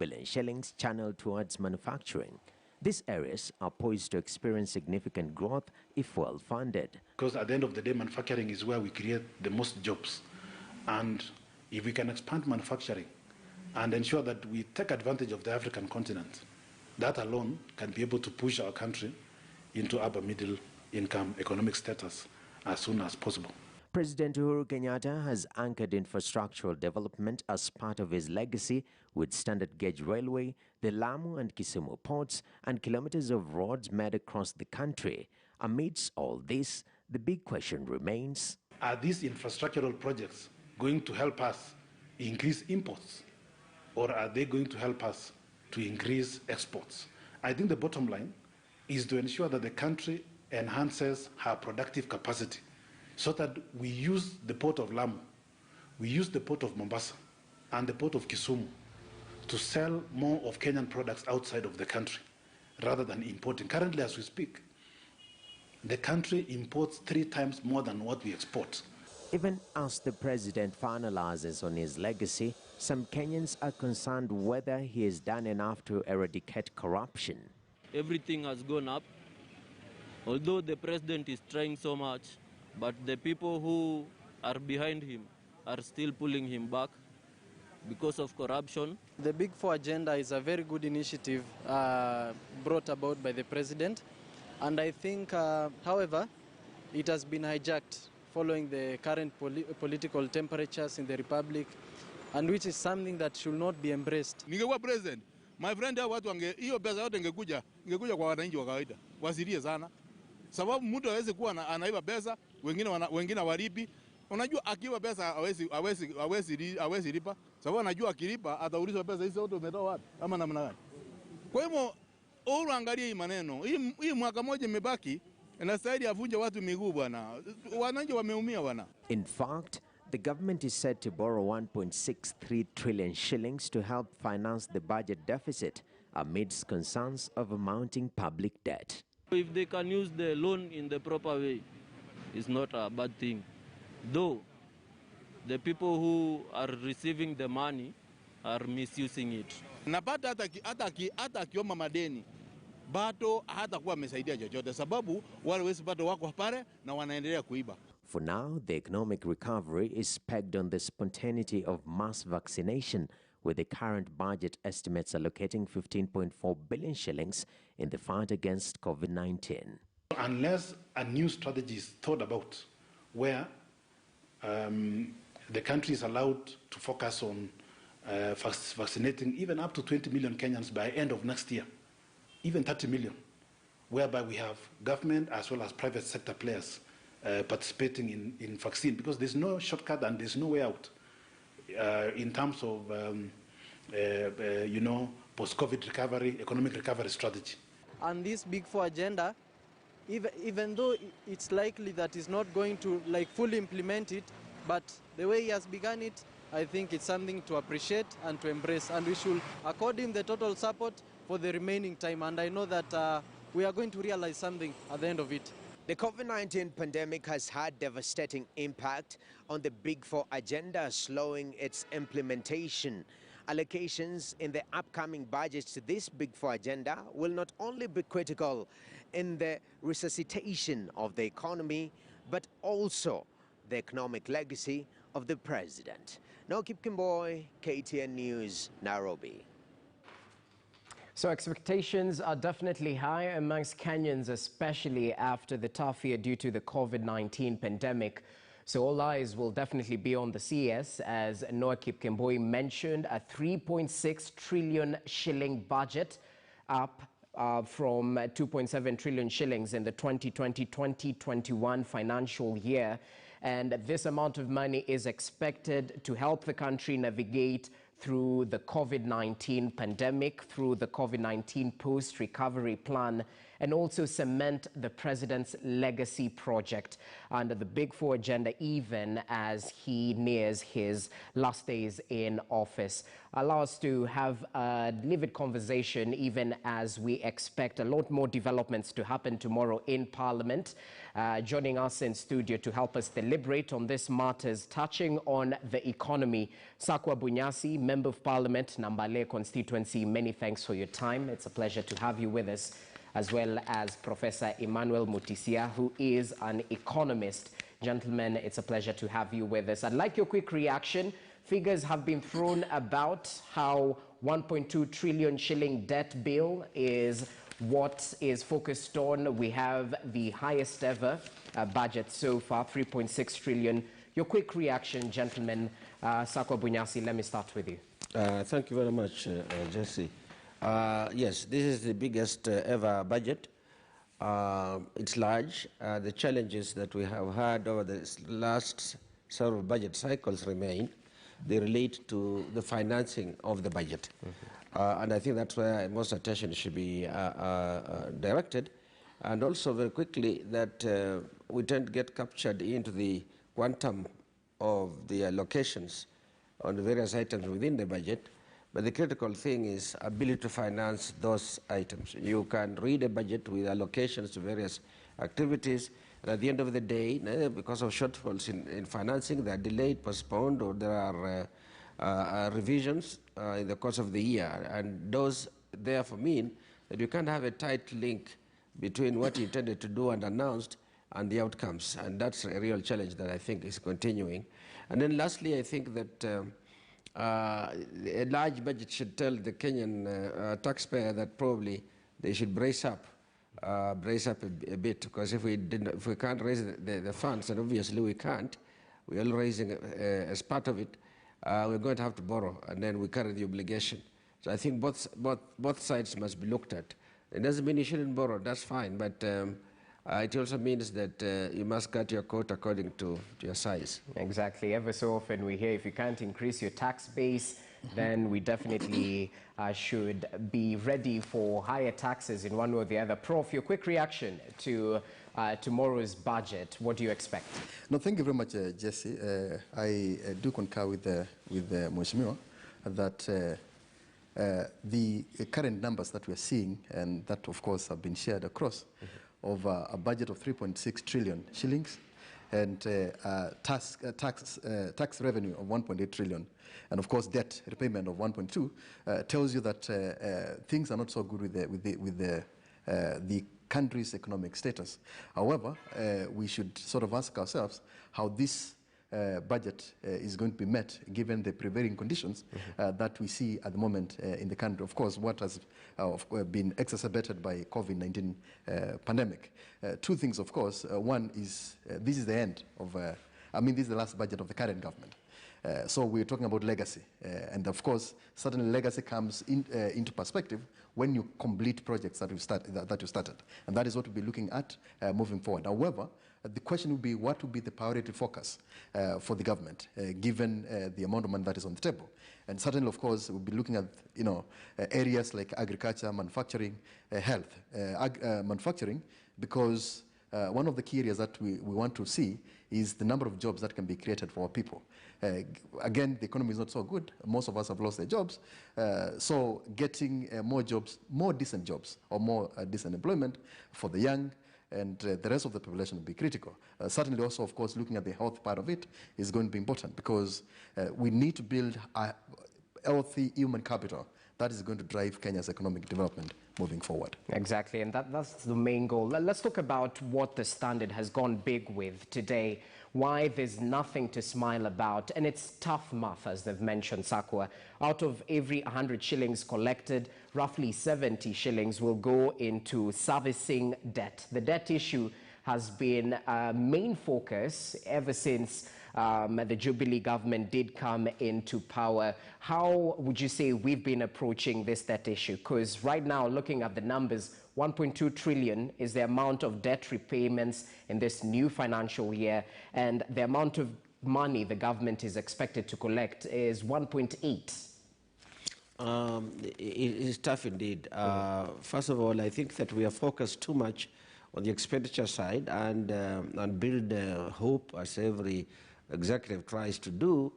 billion shillings channeled towards manufacturing. These areas are poised to experience significant growth if well funded. Because at the end of the day, manufacturing is where we create the most jobs. And if we can expand manufacturing and ensure that we take advantage of the African continent, that alone can be able to push our country into upper middle income economic status as soon as possible. President Uhuru Kenyatta has anchored infrastructural development as part of his legacy with standard gauge railway, the Lamu and Kisumu ports, and kilometers of roads made across the country. Amidst all this, the big question remains: are these infrastructural projects going to help us increase imports, or are they going to help us to increase exports? I think the bottom line is to ensure that the country enhances her productive capacity, so that we use the port of Lamu, we use the port of Mombasa, and the port of Kisumu to sell more of Kenyan products outside of the country, rather than importing. Currently, as we speak, the country imports 3 times more than what we export. Even as the president finalizes on his legacy, some Kenyans are concerned whether he has done enough to eradicate corruption. Everything has gone up. Although the president is trying so much, but the people who are behind him are still pulling him back because of corruption. The Big Four agenda is a very good initiative brought about by the president. And I think, however, it has been hijacked following the current political temperatures in the Republic, and which is something that should not be embraced. Ningekuwa president, my friend, watu hiyo pesa yote ingekuja kwa wananchi wa kawaida. Wasirie sana. Sababu mtu hawezi kuwa anaiba pesa, wengine walipi. Unajua akiwa pesa hawezi lipa. Sababu anajua akilipa ataulizwa pesa hizo zote umetoa wapi ama namna gani. Kwa hivyo uangalie hii maneno. Hii mwaka moja imebaki na sasa avunja watu miguu bwana. Wananchi wameumia bwana. In fact, the government is set to borrow 1.63 trillion shillings to help finance the budget deficit amidst concerns of a mounting public debt. If they can use the loan in the proper way, it's not a bad thing. Though the people who are receiving the money are misusing it. Napata hata akiomba madeni bado hatakuwa amesaidia chochote sababu wale wezi bado wako pale na wanaendelea kuiba. For now, the economic recovery is pegged on the spontaneity of mass vaccination, with the current budget estimates allocating 15.4 billion shillings in the fight against COVID-19. Unless a new strategy is thought about where the country is allowed to focus on vaccinating even up to 20 million Kenyans by end of next year, even 30 million, whereby we have government as well as private sector players participating in vaccine, because there's no shortcut and there's no way out in terms of post-COVID recovery, economic recovery strategy. And this Big Four agenda, even though it's likely that he's not going to fully implement it, but the way he has begun it, I think it's something to appreciate and to embrace, and we should accord him the total support for the remaining time. And I know that we are going to realize something at the end of it. The COVID-19 pandemic has had devastating impact on the Big Four agenda, slowing its implementation. Allocations in the upcoming budgets to this Big Four agenda will not only be critical in the resuscitation of the economy, but also the economic legacy of the president. Nokip Kimboy, KTN News, Nairobi. So expectations are definitely high amongst Kenyans, especially after the tough year due to the COVID-19 pandemic. So all eyes will definitely be on the CS, as Noakip Kemboi mentioned, a 3.6 trillion shilling budget, up from 2.7 trillion shillings in the 2020-2021 financial year. And this amount of money is expected to help the country navigate through the COVID-19 pandemic, through the COVID-19 post-recovery plan, and also cement the president's legacy project under the Big Four agenda, even as he nears his last days in office. Allow us to have a livid conversation, even as we expect a lot more developments to happen tomorrow in Parliament. Joining us in studio to help us deliberate on these matters touching on the economy, Sakwa Bunyasi, Member of Parliament, Nambale constituency, many thanks for your time. It's a pleasure to have you with us, as well as Professor Emmanuel Mutisia, who is an economist. Gentlemen, it's a pleasure to have you with us. I'd like your quick reaction. Figures have been thrown about how 1.2 trillion shilling debt bill is what is focused on. We have the highest ever budget so far, 3.6 trillion. Your quick reaction, gentlemen. Sakwa Bunyasi, let me start with you. Thank you very much, Jesse. Yes, this is the biggest ever budget. It's large. The challenges that we have had over the last several budget cycles remain. They relate to the financing of the budget. And I think that's where most attention should be directed. And also very quickly that we tend to get captured into the quantum of the allocations on the various items within the budget. But the critical thing is ability to finance those items. You can read a budget with allocations to various activities, and at the end of the day, because of shortfalls in financing, they are delayed, postponed, or there are revisions in the course of the year. And those therefore mean that you can't have a tight link between what you intended to do and announced and the outcomes. And that's a real challenge that I think is continuing. And then lastly, I think that a large budget should tell the Kenyan taxpayer that probably they should brace up a bit, because if we can't raise the funds, and obviously we can't, we're all raising as part of it, we're going to have to borrow, and then we carry the obligation. So I think both sides must be looked at. It doesn't mean you shouldn't borrow, that's fine, but it also means that you must cut your coat according to your size. Exactly. Ever so often we hear if you can't increase your tax base, then we definitely should be ready for higher taxes in one way or the other. Prof, your quick reaction to tomorrow's budget. What do you expect? No, thank you very much, Jesse. I do concur with Mheshimiwa that the current numbers that we are seeing, and that of course have been shared across, of a budget of 3.6 trillion shillings and tax revenue of 1.8 trillion, and of course debt repayment of 1.2, tells you that things are not so good with the country's economic status. However, we should sort of ask ourselves how this budget is going to be met given the prevailing conditions that we see at the moment in the country. Of course, what has been exacerbated by COVID-19 pandemic. Two things, of course. One is this is the end of, this is the last budget of the current government. So we're talking about legacy. And of course, certainly legacy comes into perspective when you complete projects that you started. And that is what we'll be looking at moving forward. However, the question would be, what would be the priority focus for the government, given the amount of money that is on the table? And certainly, of course, we'll be looking at areas like agriculture, manufacturing, health. Manufacturing, because one of the key areas that we want to see is the number of jobs that can be created for our people. Again, the economy is not so good. Most of us have lost their jobs. So getting more jobs, more decent jobs, or more decent employment for the young, and the rest of the population will be critical. Certainly also, of course, looking at the health part of it is going to be important, because we need to build a healthy human capital that is going to drive Kenya's economic development moving forward. Exactly, and that's the main goal. Let's talk about what the Standard has gone big with today, why there's nothing to smile about, and it's tough math, as they've mentioned, Sakwa. Out of every 100 shillings collected, roughly 70 shillings will go into servicing debt. The debt issue has been a main focus ever since the Jubilee government did come into power. How would you say we've been approaching this debt issue? Because right now, looking at the numbers, 1.2 trillion is the amount of debt repayments in this new financial year, and the amount of money the government is expected to collect is 1.8. It is tough indeed. First of all, I think that we are focused too much on the expenditure side and build hope, as every executive tries to do,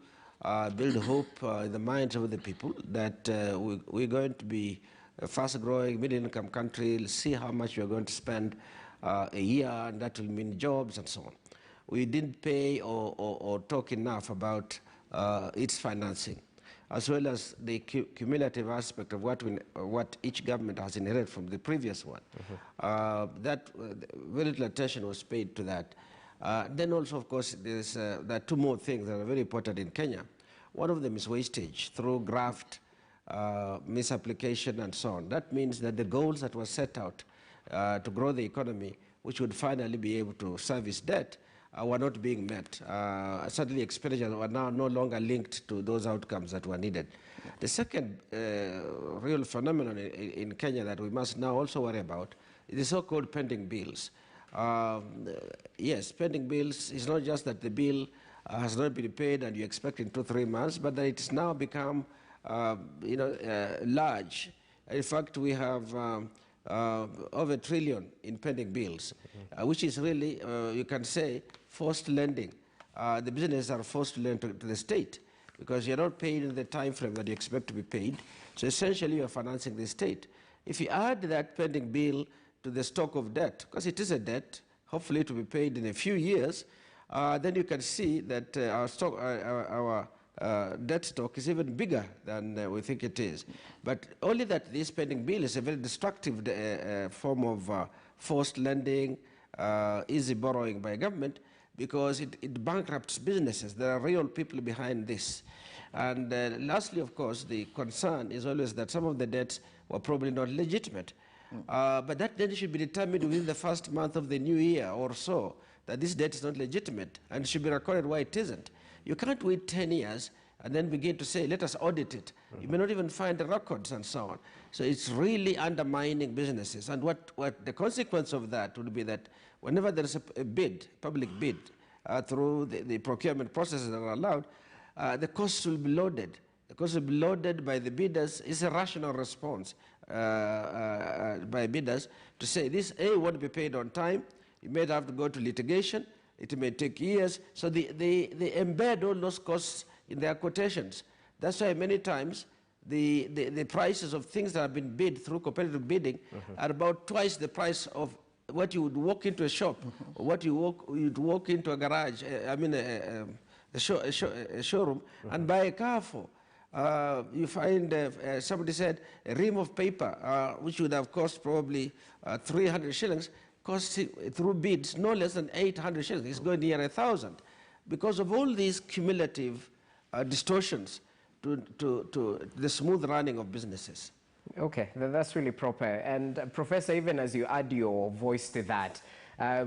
build hope in the minds of the people that we're going to be a fast-growing middle-income country, see how much we're going to spend a year, and that will mean jobs and so on. We didn't pay or talk enough about its financing. as well as the cumulative aspect of what each government has inherited from the previous one. Very little attention was paid to that. Then also, of course, there are two more things that are very important in Kenya. One of them is wastage through graft, misapplication, and so on. That means that the goals that were set out to grow the economy, which would finally be able to service debt, were not being met. Certainly expenditures are now no longer linked to those outcomes that were needed. The second real phenomenon in Kenya that we must now also worry about is the so-called pending bills. Yes, pending bills is not just that the bill has not been paid and you expect in 2-3 months, but that it's now become large. In fact, we have over $1 trillion in pending bills, which is really, you can say, forced lending. The businesses are forced to lend to the state because you're not paid in the time frame that you expect to be paid. So essentially, you're financing the state. If you add that pending bill to the stock of debt, because it is a debt, hopefully it will be paid in a few years, then you can see that our debt stock is even bigger than we think it is. But only that this pending bill is a very destructive form of forced lending, easy borrowing by government, because it bankrupts businesses. There are real people behind this. And lastly, of course, the concern is always that some of the debts were probably not legitimate. But that then should be determined within the first month of the new year or so, that this debt is not legitimate and should be recorded why it isn't. You can't wait 10 years and then begin to say, let us audit it. You may not even find the records and so on. So it's really undermining businesses. And what the consequence of that would be that whenever there is a bid, public bid, through the procurement processes that are allowed, the costs will be loaded. The costs will be loaded by the bidders. It's a rational response by bidders to say this A won't be paid on time. You may have to go to litigation. It may take years. So they embed all those costs in their quotations. That's why many times the prices of things that have been bid through competitive bidding are about twice the price of what you would walk into a shop, or what you'd walk into a garage, a showroom, and buy a car for. You find, somebody said, a ream of paper, which would have cost probably 300 shillings, costs through bids no less than 800 shillings. It's going near 1,000 because of all these cumulative distortions to the smooth running of businesses. Okay, that's really proper. And Professor, even as you add your voice to that,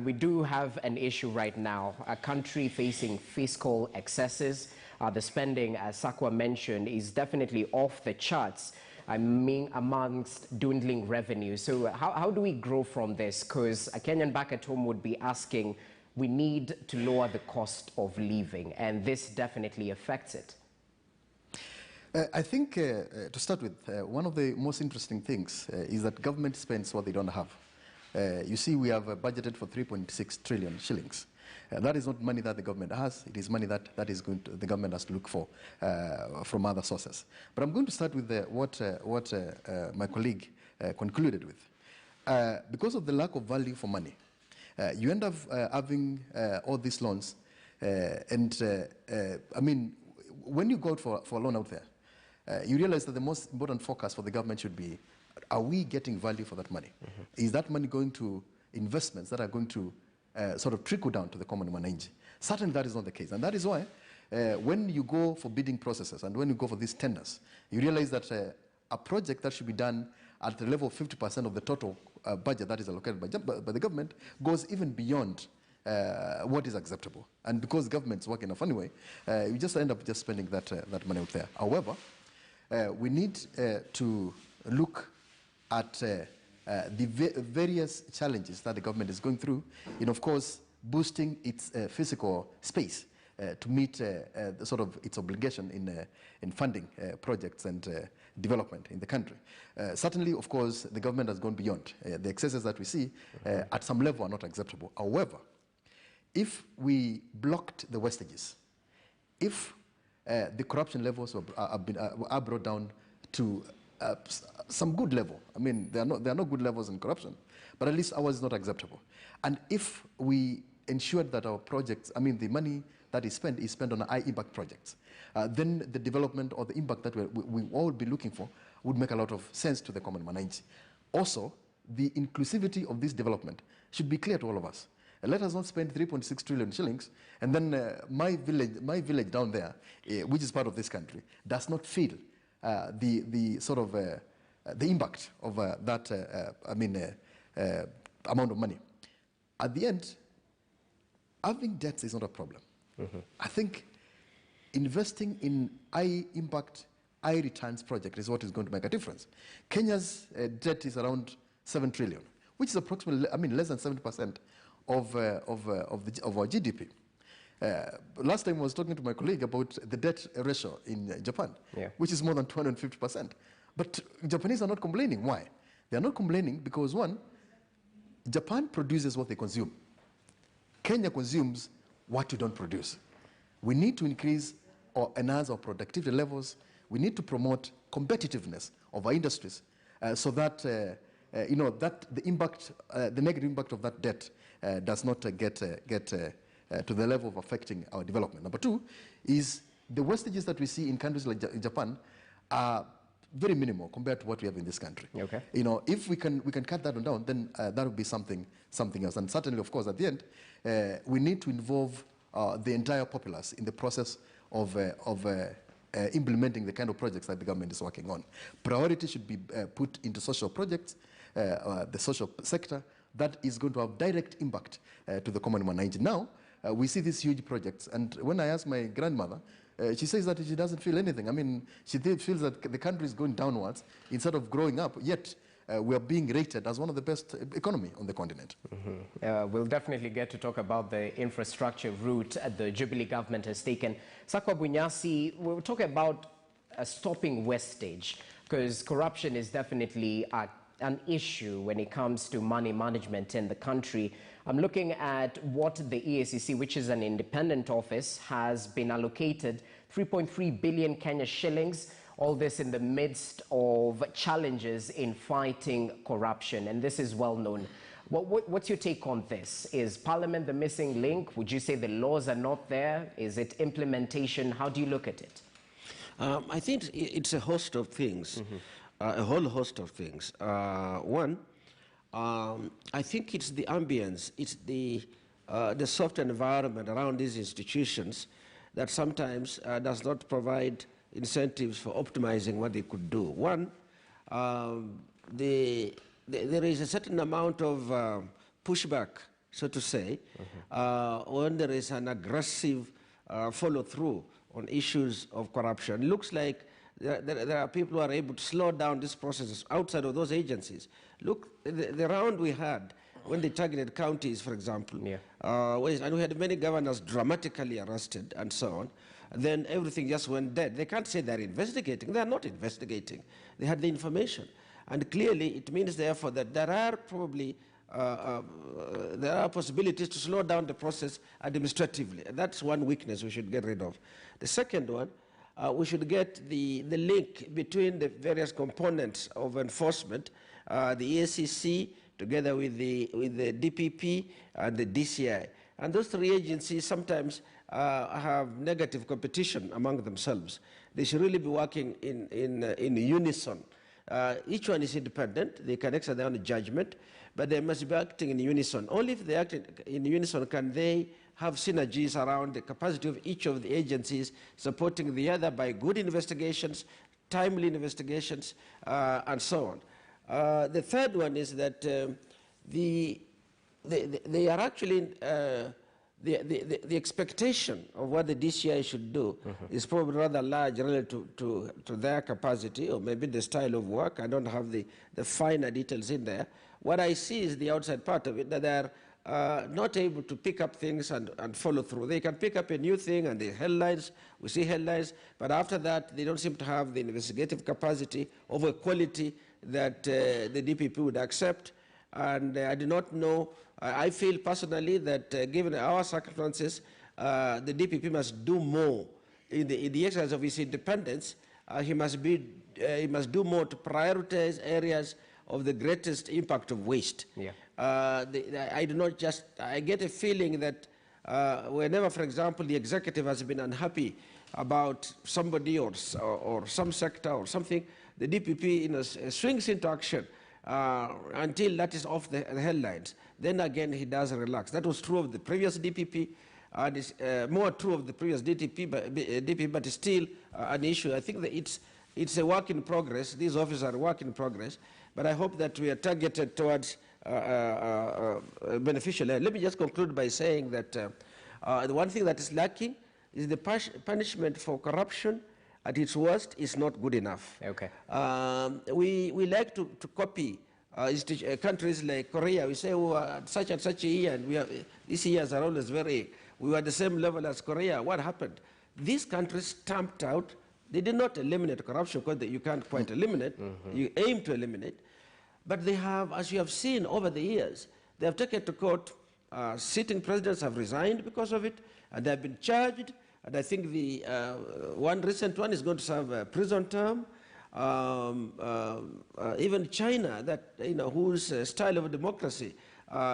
we do have an issue right now, a country facing fiscal excesses. The spending, as Sakwa mentioned, is definitely off the charts. I mean, amongst dwindling revenue. So how do we grow from this? Because a Kenyan back at home would be asking, we need to lower the cost of living, and this definitely affects it. I think, to start with, one of the most interesting things is that government spends what they don't have. You see, we have budgeted for 3.6 trillion shillings. That is not money that the government has. It is money that the government has to look for from other sources. But I'm going to start with what my colleague concluded with. Because of the lack of value for money, you end up having all these loans. I mean, when you go out for a loan out there, you realize that the most important focus for the government should be, are we getting value for that money? Is that money going to investments that are going to sort of trickle down to the common manage? Certainly that is not the case. And that is why when you go for bidding processes and when you go for these tenders, you realize that a project that should be done at the level of 50% of the total budget that is allocated by the government goes even beyond what is acceptable. And because governments work in a funny way, you just end up just spending that money out there. However, we need to look at the various challenges that the government is going through in, of course, boosting its physical space to meet sort of its obligation in funding projects and development in the country. Certainly, of course, the government has gone beyond. The excesses that we see at some level are not acceptable. However, if we blocked the wastages, if the corruption levels are brought down to some good level. I mean, there are no good levels in corruption, but at least ours is not acceptable. And if we ensured that our projects, I mean, the money that is spent on high impact projects. Then the development or the impact that we all would be looking for would make a lot of sense to the common mananchi. Also, the inclusivity of this development should be clear to all of us. Let us not spend 3.6 trillion shillings, and then my village down there, which is part of this country, does not feel the sort of the impact of that amount of money. At the end, having debts is not a problem. I think investing in high impact, high returns project is what is going to make a difference. Kenya's debt is around 7 trillion, which is approximately, less than 70% of our GDP. Last time I was talking to my colleague about the debt ratio in Japan, which is more than 250%. But Japanese are not complaining. Why? They are not complaining because, one, Japan produces what they consume. Kenya consumes what you don't produce. We need to increase or enhance our productivity levels. We need to promote competitiveness of our industries so that that the impact, the negative impact of that debt does not get to the level of affecting our development. Number two is the wastages that we see in countries like Japan are very minimal compared to what we have in this country. Okay. If we can cut that one down, then that would be something else. And certainly, of course, at the end, we need to involve the entire populace in the process of implementing the kind of projects that the government is working on. Priority should be put into social projects, the social sector, that is going to have direct impact to the common mananchi. Now, we see these huge projects, and when I ask my grandmother, she says that she doesn't feel anything. She feels that the country is going downwards instead of growing up, yet we are being rated as one of the best economy on the continent. We'll definitely get to talk about the infrastructure route the Jubilee government has taken. Sakwa Bunyasi, we'll talk about stopping wastage, because corruption is definitely an issue when it comes to money management in the country. I'm looking at what the EACC, which is an independent office, has been allocated 3.3 billion Kenya shillings, all this in the midst of challenges in fighting corruption, and this is well known. What's your take on this? Is Parliament the missing link? Would you say the laws are not there? Is it implementation? How do you look at it? I think it's a host of things, a whole host of things. One, I think it's the ambience, it's the soft environment around these institutions that sometimes does not provide incentives for optimizing what they could do. One, there is a certain amount of pushback, so to say, when there is an aggressive follow-through on issues of corruption. It looks like there are people who are able to slow down these processes outside of those agencies. Look, the round we had when they targeted counties, for example, and we had many governors dramatically arrested and so on, and then everything just went dead. They can't say they're investigating. They're not investigating. They had the information. And clearly, it means, therefore, that there are probably there are possibilities to slow down the process administratively. And that's one weakness we should get rid of. The second one, we should get the link between the various components of enforcement, the EACC, together with the DPP and the DCI. And those three agencies sometimes have negative competition among themselves. They should really be working in unison. Each one is independent. They can exercise their own judgment, but they must be acting in unison. Only if they act in unison can they have synergies around the capacity of each of the agencies supporting the other by good investigations, timely investigations, and so on. The third one is that they are actually the expectation of what the DCI should do is probably rather large relative to their capacity or maybe the style of work. I don't have the finer details in there. What I see is the outside part of it, that they're not able to pick up things and follow through. They can pick up a new thing and the headlines, we see headlines, but after that they don't seem to have the investigative capacity of a quality that the DPP would accept. And I do not know, I feel personally that given our circumstances, the DPP must do more in the exercise of his independence. He must do more to prioritize areas of the greatest impact of waste. I get a feeling that Whenever, for example, the executive has been unhappy about somebody or some sector or something, the DPP swings into action until that is off the headlines. Then again, he does relax. That was true of the previous DPP, and it's more true of the previous DPP, but it's still an issue. I think that it's a work in progress. These officers are a work in progress, but I hope that we are targeted towards beneficial. Let me just conclude by saying that the one thing that is lacking is the punishment for corruption at its worst is not good enough. Okay. We like to copy countries like Korea. We say, oh, such and such a year, and these years are always we were at the same level as Korea. What happened? These countries stamped out. They did not eliminate corruption, because you can't quite eliminate. You aim to eliminate. But they have, as you have seen over the years, they have taken to court. Sitting presidents have resigned because of it, and they have been charged. And I think the one recent one is going to serve a prison term. Even China, whose style of democracy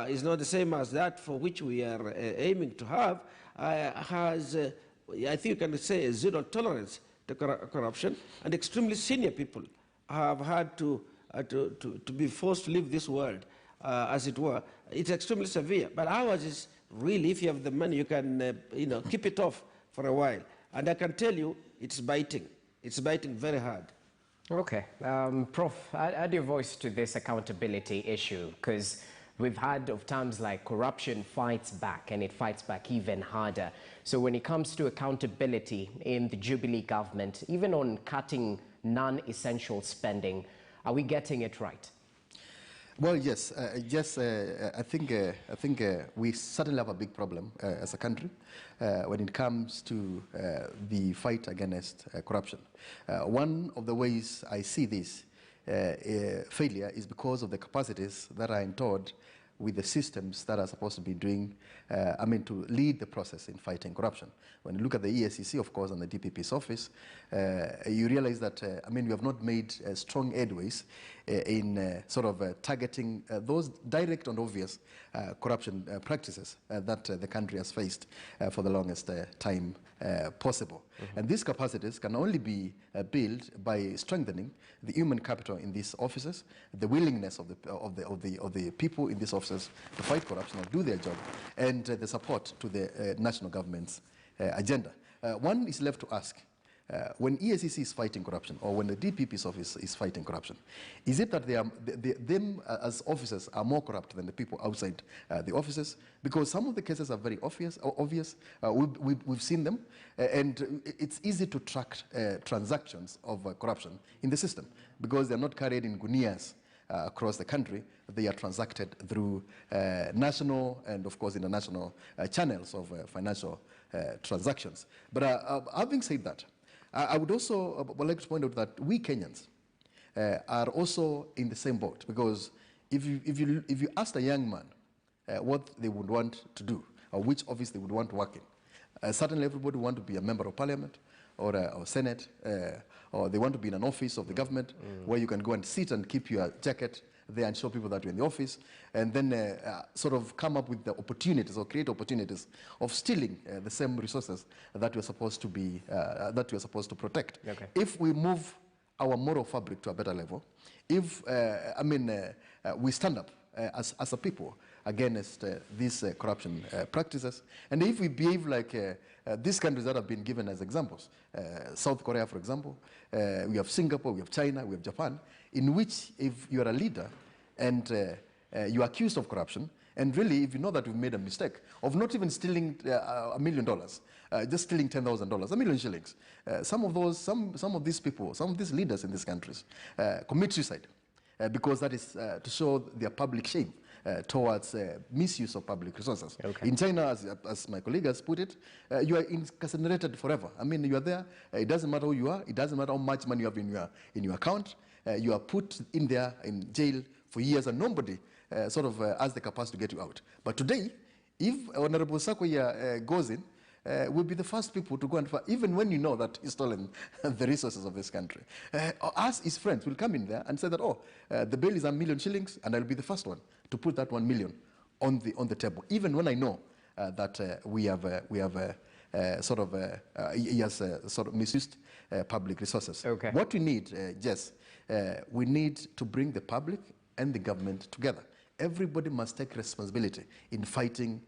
is not the same as that for which we are aiming to have, has, I think you can say, a zero tolerance to corruption, and extremely senior people have had to be forced to leave this world, as it were. It's extremely severe. But ours is really, if you have the money, you can keep it off for a while. And I can tell you, it's biting. It's biting very hard. Okay. Prof, add your voice to this accountability issue, because we've heard of terms like corruption fights back, and it fights back even harder. So when it comes to accountability in the Jubilee government, even on cutting non-essential spending, are we getting it right? Well, yes. I think we certainly have a big problem as a country when it comes to the fight against corruption. One of the ways I see this failure is because of the capacities that are endowed with the systems that are supposed to be doing, to lead the process in fighting corruption. When you look at the ESCC, of course, and the DPP's office, you realize that, we have not made strong headways in targeting those direct and obvious corruption practices that the country has faced for the longest time possible. And these capacities can only be built by strengthening the human capital in these offices, the willingness of the people in these offices to fight corruption and do their job, and the support to the national government's agenda. One is left to ask, when ESCC is fighting corruption, or when the DPP's office is fighting corruption, is it that them as officers are more corrupt than the people outside the offices? Because some of the cases are very obvious. We've seen them, and it's easy to track transactions of corruption in the system, because they're not carried in guineas across the country. They are transacted through national and, of course, international channels of financial transactions. But having said that, I would also like to point out that we Kenyans are also in the same boat, because if you ask a young man what they would want to do, or which office they would want to work in, certainly everybody want to be a member of parliament or Senate, or they want to be in an office of the government where you can go and sit and keep your jacket there and show people that you're in the office, and then come up with the opportunities or create opportunities of stealing the same resources that we're supposed to be to protect. Okay. If we move our moral fabric to a better level, if we stand up as a people against these corruption practices, and if we behave like these countries that have been given as examples, South Korea, for example, we have Singapore, we have China, we have Japan, in which if you are a leader and you are accused of corruption, and really if you know that you've made a mistake of not even stealing $1 million, just stealing $10,000, $1 million shillings, some of these people, some of these leaders in these countries commit suicide because that is to show their public shame towards misuse of public resources. Okay. In China, as my colleague has put it, you are incarcerated forever. You are there. It doesn't matter who you are. It doesn't matter how much money you have in your account. You are put in there in jail for years, and nobody has the capacity to get you out. But today, if Honorable Sakoya goes in, we'll be the first people to go and fight, even when you know that he's stolen the resources of this country. Us, his friends, will come in there and say that, the bail is $1 million shillings, and I'll be the first one to put that 1 million on the table, even when I know that we have he has sort of misused public resources. Okay. What we need, Jess, we need to bring the public and the government together. Everybody must take responsibility in fighting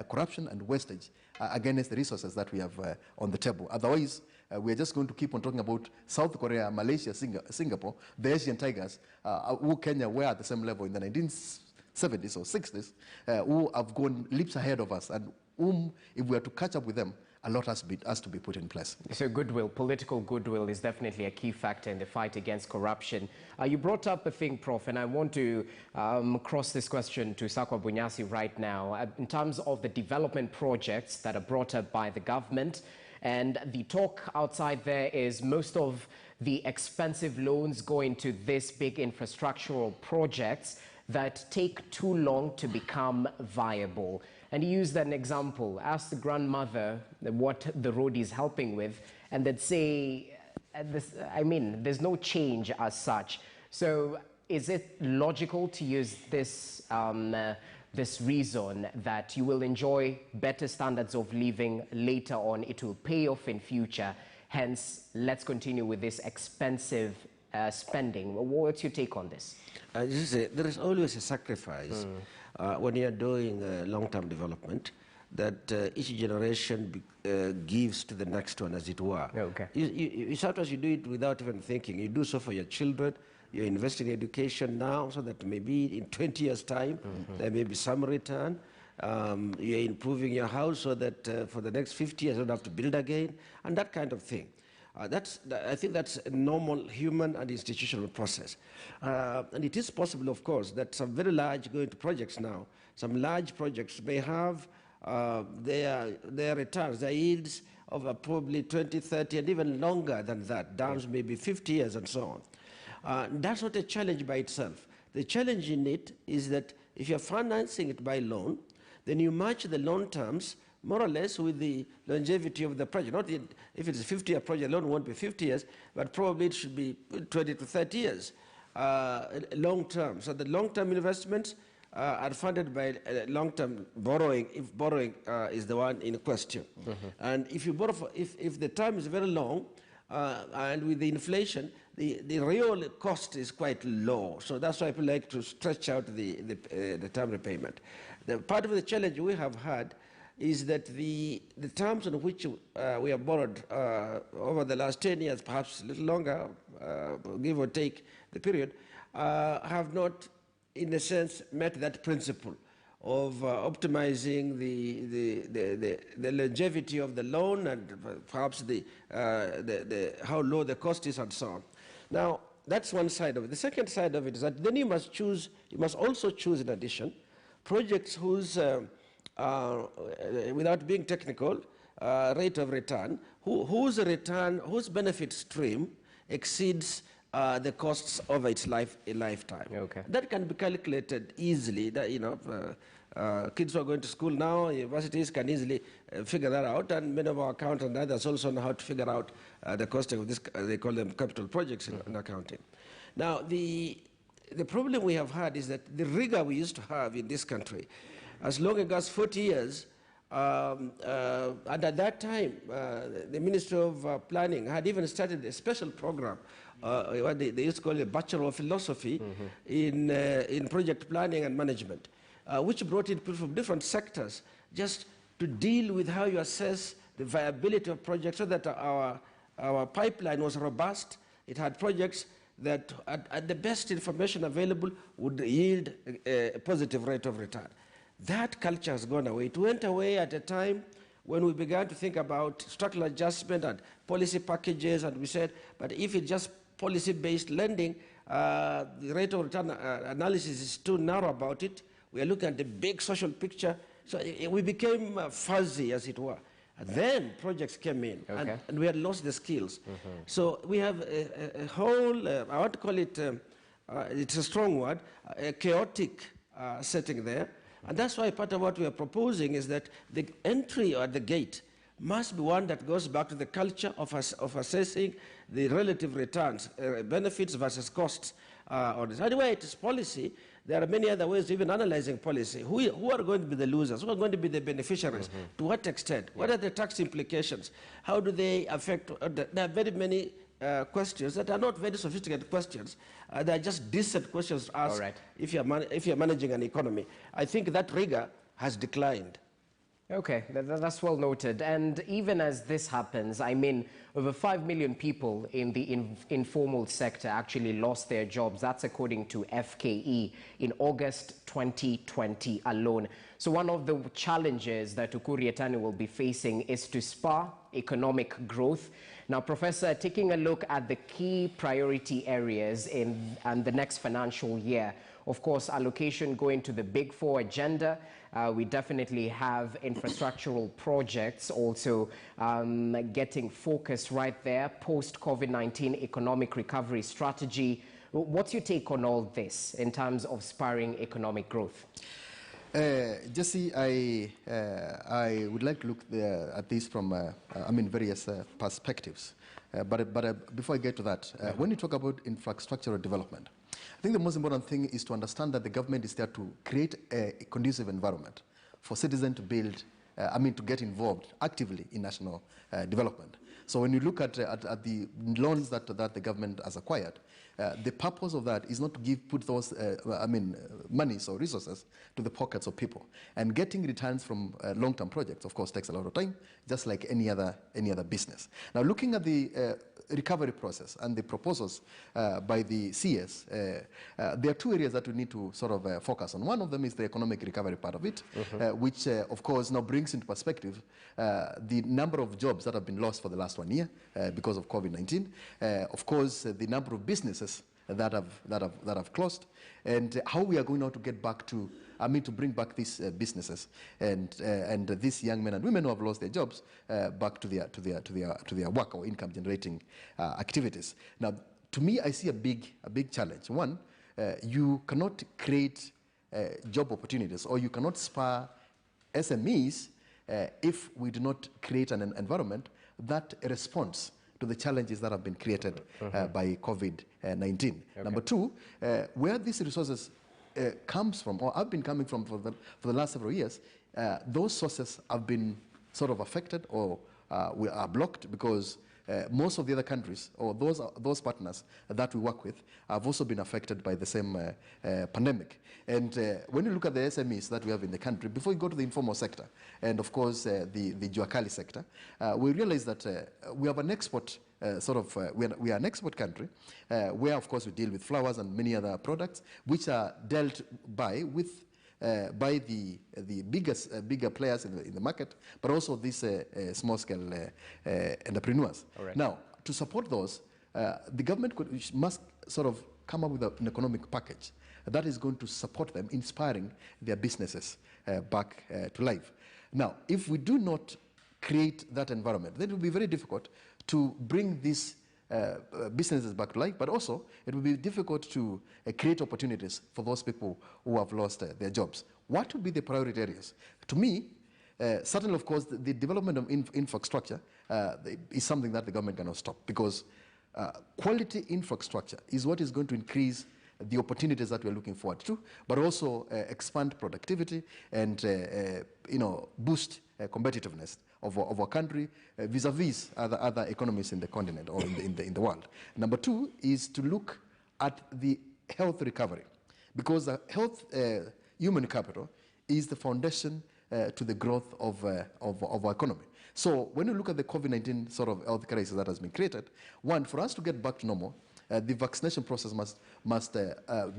corruption and wastage against the resources that we have on the table. Otherwise, we're just going to keep on talking about South Korea, Malaysia, Singapore, the Asian tigers, who Kenya were at the same level in the 1970s or 60s, who have gone leaps ahead of us, and whom, if we are to catch up with them, a lot has to be put in place. So goodwill, political goodwill is definitely a key factor in the fight against corruption. You brought up a thing, Prof, and I want to cross this question to Sakwa Bunyasi right now. In terms of the development projects that are brought up by the government, and the talk outside there is most of the expensive loans go into this big infrastructural projects that take too long to become viable. And he used an example, asked the grandmother what the road is helping with, and they'd say, there's no change as such. So is it logical to use this, this reason that you will enjoy better standards of living later on, it will pay off in future, hence let's continue with this expensive spending? What's your take on this? There is always a sacrifice when you are doing long-term development that each generation gives to the next one, as it were. Okay. Sometimes you do it without even thinking. You do so for your children. You're investing in education now so that maybe in 20 years' time, there may be some return. You're improving your house so that for the next 50 years, you don't have to build again, and that kind of thing. I think that's a normal human and institutional process. And it is possible, of course, that some very large going to projects now, some large projects may have their returns, their yields of probably 20, 30, and even longer than that, dams maybe 50 years and so on. That's not a challenge by itself. The challenge in it is that if you're financing it by loan, then you match the loan terms more or less with the longevity of the project. Not if it's a 50-year project, loan won't be 50 years, but probably it should be 20 to 30 years, long term. So the long-term investments are funded by long-term borrowing, if borrowing is the one in question. And if you borrow, if the term is very long, and with the inflation, the real cost is quite low. So that's why people like to stretch out the term repayment. The part of the challenge we have had is that the terms on which we have borrowed over the last 10 years, perhaps a little longer, give or take the period, have not, in a sense, met that principle of optimizing the longevity of the loan and perhaps how low the cost is and so on. Now, that's one side of it. The second side of it is that then you must also choose, in addition, projects whose without being technical, rate of return, whose benefit stream exceeds the costs over its lifetime. Okay. That can be calculated easily. That, kids who are going to school now, universities can easily figure that out, and many of our accountants and others also know how to figure out the cost of this. They call them capital projects in accounting. Now, the problem we have had is that the rigor we used to have in this country, as long ago as 40 years, and at that time, the Ministry of Planning had even started a special program, what they used to call a Bachelor of Philosophy in project planning and management, which brought in people from different sectors just to deal with how you assess the viability of projects so that our pipeline was robust. It had projects that, at the best information available, would yield a positive rate of return. That culture has gone away. It went away at a time when we began to think about structural adjustment and policy packages, and we said, but if it's just policy-based lending, the rate of return analysis is too narrow about it. We are looking at the big social picture. So we became fuzzy, as it were. And then projects came in, and we had lost the skills. So we have a whole, I want to call it, it's a strong word, a chaotic setting there. And that's why part of what we are proposing is that the entry or the gate must be one that goes back to the culture of assessing the relative returns, benefits versus costs, on this. Anyway, it is policy. There are many other ways of even analyzing policy. Who are going to be the losers? Who are going to be the beneficiaries? To what extent? What are the tax implications? How do they affect? There are very many questions that are not very sophisticated questions. They are just decent questions to ask if you're managing an economy. I think that rigor has declined. Okay, that's well noted. And even as this happens, I mean, over 5 million people in the informal sector actually lost their jobs. That's according to FKE in August 2020 alone. So one of the challenges that Ukur Yattani will be facing is to spur economic growth. Now, Professor, taking a look at the key priority areas in the next financial year, of course, allocation going to the Big Four agenda. We definitely have infrastructural projects also getting focused right there, post-COVID-19 economic recovery strategy. What's your take on all this in terms of spurring economic growth? Jesse, I would like to look at this from, various perspectives. But before I get to that, when you talk about infrastructural development, I think the most important thing is to understand that the government is there to create a conducive environment for citizens to build, to get involved actively in national development. So when you look at the loans that the government has acquired, the purpose of that is not to put those, monies or resources to the pockets of people. And getting returns from long-term projects, of course, takes a lot of time, just like any other business. Now, looking at the recovery process and the proposals by the CS, there are two areas that we need to sort of focus on. One of them is the economic recovery part of it, which, of course, now brings into perspective the number of jobs that have been lost for the last 1 year because of COVID-19. Of course, the number of businesses that have closed, and how we are going now to get back to, to bring back these businesses and these young men and women who have lost their jobs back to their work or income generating activities. Now, to me, I see a big challenge. One, you cannot create job opportunities, or you cannot spur SMEs if we do not create an environment that responds to the challenges that have been created by COVID-19. Okay. Number two, where these resources comes from, or have been coming from for the last several years, those sources have been sort of affected or we are blocked because most of the other countries or those partners that we work with have also been affected by the same pandemic. And when you look at the SMEs that we have in the country, before you go to the informal sector, and of course the Juakali sector, we realize that we have an export we are an export country where, of course, we deal with flowers and many other products which are dealt by the bigger players in the market, but also these small-scale entrepreneurs. Right. Now, to support those, the government must sort of come up with an economic package that is going to support them, inspiring their businesses back to life. Now, if we do not create that environment, then it will be very difficult to bring these businesses back to life, but also it will be difficult to create opportunities for those people who have lost their jobs. What would be the priority areas? To me, certainly, of course, the development of infrastructure is something that the government cannot stop, because quality infrastructure is what is going to increase the opportunities that we're looking forward to, but also expand productivity and boost competitiveness of our country vis-a-vis other economies in the continent or in the world. Number two is to look at the health recovery, because health human capital is the foundation to the growth of our economy. So when you look at the COVID-19 sort of health crisis that has been created, one, for us to get back to normal, the vaccination process must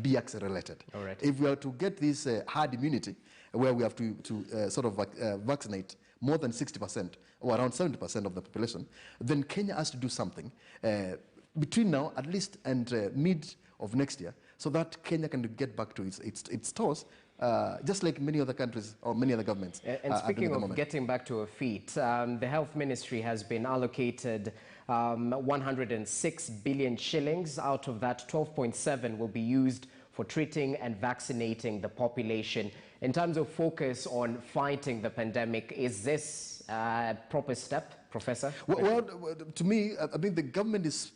be accelerated. All right. If we are to get this herd immunity, where we have to vaccinate more than 60% or around 70% of the population, then Kenya has to do something between now at least and mid of next year, so that Kenya can get back to its toes, just like many other countries or many other governments. And speaking of getting back to our feet, the Health Ministry has been allocated 106 billion shillings. Out of that, 12.7 will be used for treating and vaccinating the population. In terms of focus on fighting the pandemic, is this a proper step? Professor? Well, to me, I mean, the government is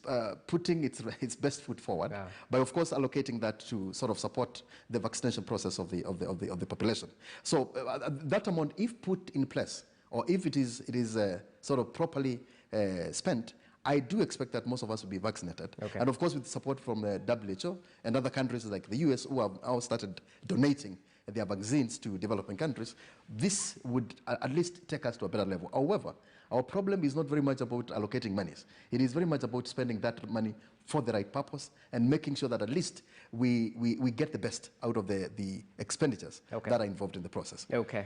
putting its best foot forward by, of course, allocating that to sort of support the vaccination process of the population. So that amount, if put in place, or if it is sort of properly spent, I do expect that most of us will be vaccinated. Okay. And of course, with support from the WHO and other countries like the US, who have now started donating their vaccines to developing countries, this would at least take us to a better level. However, our problem is not very much about allocating monies. It is very much about spending that money for the right purpose and making sure that at least we get the best out of the expenditures that are involved in the process. Okay.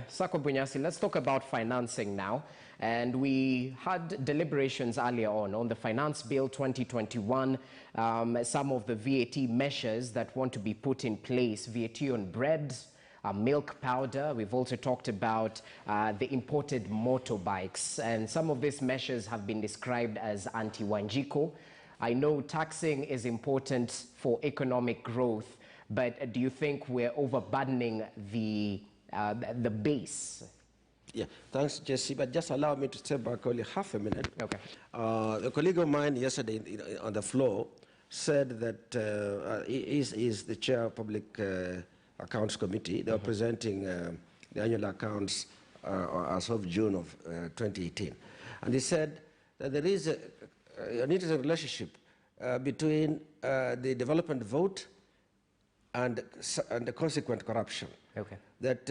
Sako Bunyasi, let's talk about financing now. And we had deliberations earlier on the Finance Bill 2021, some of the VAT measures that want to be put in place, VAT on bread, milk powder. We've also talked about the imported motorbikes, and some of these measures have been described as anti-Wanjiko. I know taxing is important for economic growth, but do you think we're overburdening the base? Yeah, thanks, Jesse. But just allow me to step back only half a minute. Okay. A colleague of mine yesterday on the floor said that he is the chair of Public Accounts Committee. They were presenting the annual accounts as of June of 2018. And he said that there is an interesting relationship between the development vote and the consequent corruption. Okay. That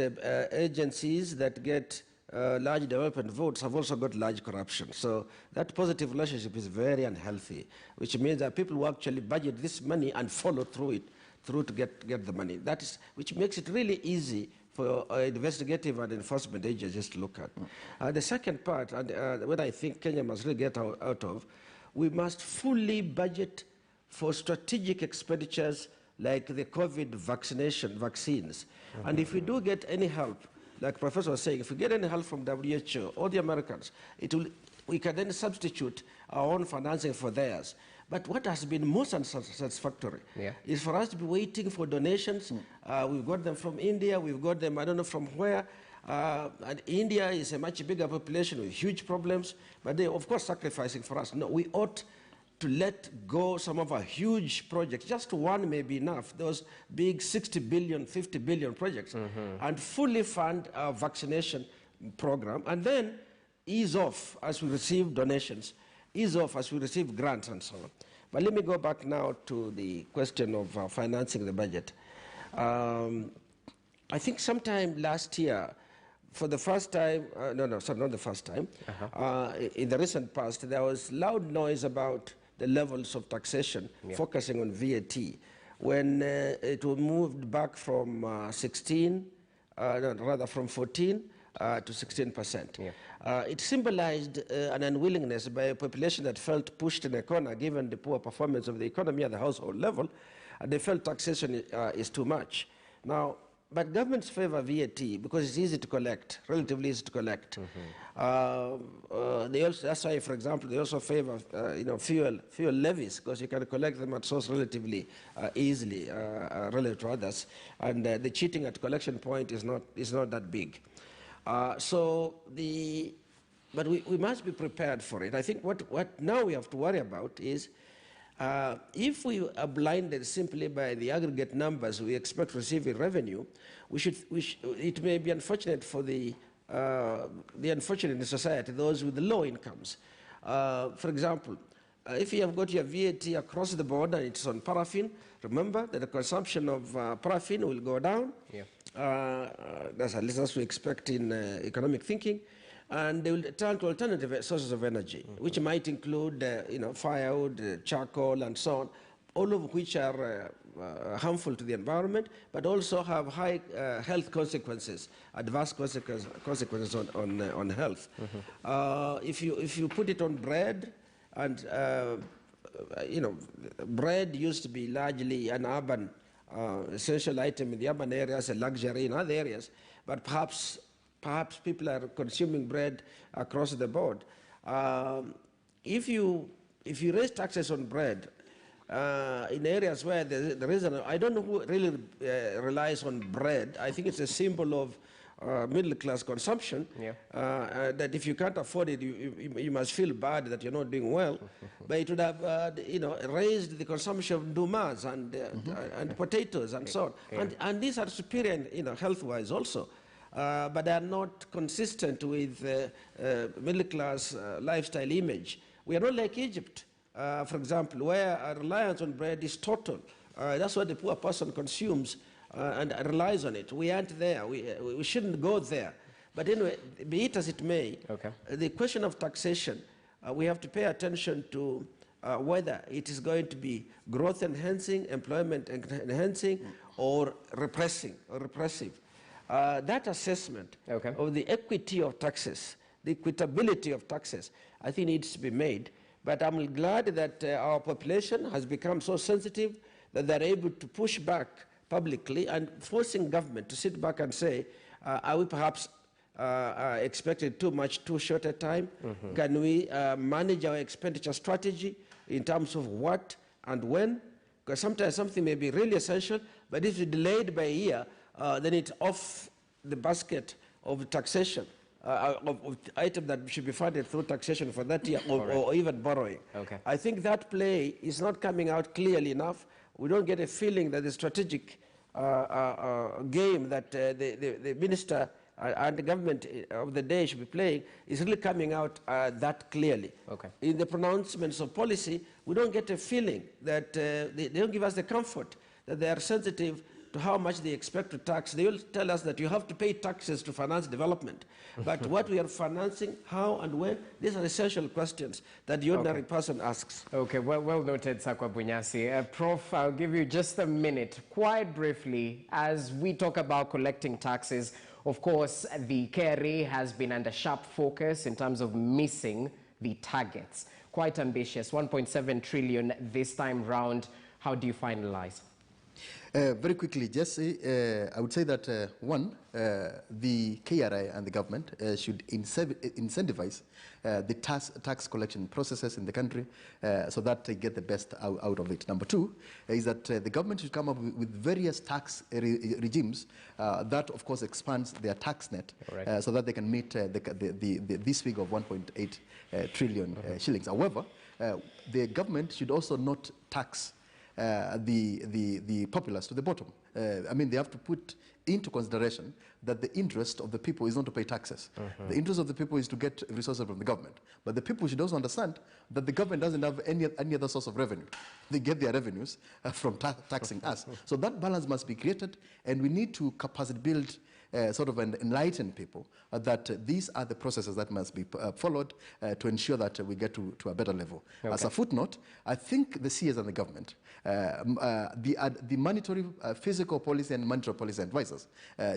agencies that get large development votes have also got large corruption. So that positive relationship is very unhealthy, which means that people who actually budget this money and follow through to get the money. That is, which makes it really easy for investigative and enforcement agencies to look at. The second part, and what I think Kenya must really get out of, we must fully budget for strategic expenditures like the COVID vaccines. And if we do get any help, like Professor was saying, if we get any help from WHO or the Americans, we can then substitute our own financing for theirs. But what has been most unsatisfactory is for us to be waiting for donations. We've got them from India, we've got them I don't know from where. And India is a much bigger population with huge problems, but they're of course sacrificing for us. No, we ought to let go some of our huge projects. Just one may be enough, those big 60 billion, 50 billion projects, and fully fund our vaccination program, and then ease off as we receive donations, ease off as we receive grants and so on. But let me go back now to the question of financing the budget. I think sometime last year, for the first time, not the first time, in the recent past, there was loud noise about the levels of taxation, focusing on VAT, when it was moved back from 14 to 16%. It symbolized an unwillingness by a population that felt pushed in a corner given the poor performance of the economy at the household level, and they felt taxation is too much. Now, but governments favor VAT because it's easy to collect, relatively easy to collect. They also, that's why, for example, they also favor fuel levies because you can collect them at source relatively easily relative to others, and the cheating at collection point is not that big. But we must be prepared for it. I think what now we have to worry about is if we are blinded simply by the aggregate numbers we expect to receive in revenue, it may be unfortunate for the unfortunate in the society, those with the low incomes. For example, if you have got your VAT across the board and it's on paraffin, remember that the consumption of paraffin will go down. That's at least as we expect in economic thinking. And they will turn to alternative sources of energy, which might include firewood, charcoal, and so on, all of which are harmful to the environment, but also have high health consequences, adverse consequences on health. If you put it on bread, and bread used to be largely an urban essential item in the urban areas, a luxury in other areas, but perhaps people are consuming bread across the board. If you raise taxes on bread in areas where there is I don't know who really relies on bread. I think it's a symbol middle-class consumption, that if you can't afford it, you must feel bad that you're not doing well. But it would have, raised the consumption of dumas and potatoes and so on. And these are superior, health-wise also. But they are not consistent with middle-class lifestyle image. We are not like Egypt, for example, where our reliance on bread is total. That's what the poor person consumes and relies on it. We aren't there. We shouldn't go there. But anyway, be it as it may, the question of taxation, we have to pay attention to whether it is going to be growth enhancing, employment enhancing, or repressive. That assessment of the equity of taxes, the equitability of taxes, I think needs to be made. But I'm glad that our population has become so sensitive that they're able to push back publicly and forcing government to sit back and say, are we perhaps expected too much too short a time? Can we manage our expenditure strategy in terms of what and when? Because sometimes something may be really essential, but if it's delayed by a year, then it's off the basket of taxation, of items that should be funded through taxation for that year, or even borrowing. I think that play is not coming out clearly enough. We don't get a feeling that the strategic game that the minister and the government of the day should be playing is really coming out that clearly. In the pronouncements of policy, we don't get a feeling that they don't give us the comfort that they are sensitive to how much they expect to tax. They will tell us that you have to pay taxes to finance development. But what we are financing, how and when, these are essential questions that the ordinary person asks. Well noted, Sakwa Bunyasi. Prof, I'll give you just a minute, quite briefly, as we talk about collecting taxes. Of course, the KRA has been under sharp focus in terms of missing the targets. Quite ambitious, 1.7 trillion this time round. How do you finalize? Very quickly, Jesse, I would say that, one, the KRA and the government should incentivize the tax collection processes in the country so that they get the best out of it. Number two is that the government should come up with various tax regimes that, of course, expands their tax net so that they can meet this figure of 1.8 trillion shillings. However, the government should also not tax the populace to the bottom. I mean, they have to put into consideration that the interest of the people is not to pay taxes. The interest of the people is to get resources from the government. But the people should also understand that the government doesn't have any other source of revenue. They get their revenues from taxing us. So that balance must be created, and we need to capacity build sort of enlighten people that these are the processes that must be followed to ensure that we get to a better level. As a footnote, I think the CS and the government, the monetary, fiscal policy and monetary policy advisors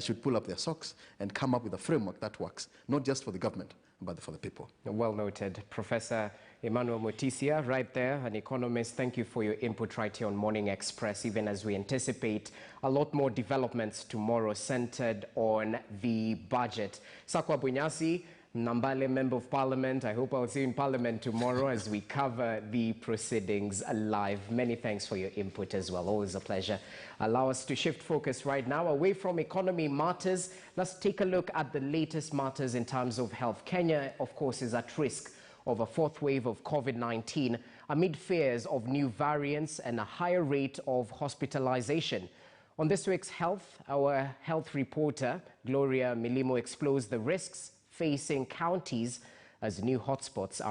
should pull up their socks and come up with a framework that works, not just for the government, but for the people. Well noted. Professor Emmanuel Mutisia, right there, an economist. Thank you for your input right here on Morning Express, even as we anticipate a lot more developments tomorrow centered on the budget. Sakwa Bunyasi, Nambale Member of Parliament. I hope I'll see you in Parliament tomorrow as we cover the proceedings live. Many thanks for your input as well. Always a pleasure. Allow us to shift focus right now away from economy matters. Let's take a look at the latest matters in terms of health. Kenya, of course, is at risk of a fourth wave of COVID-19 amid fears of new variants and a higher rate of hospitalization. On this week's Health, our health reporter, Gloria Milimo, explores the risks facing counties as new hotspots are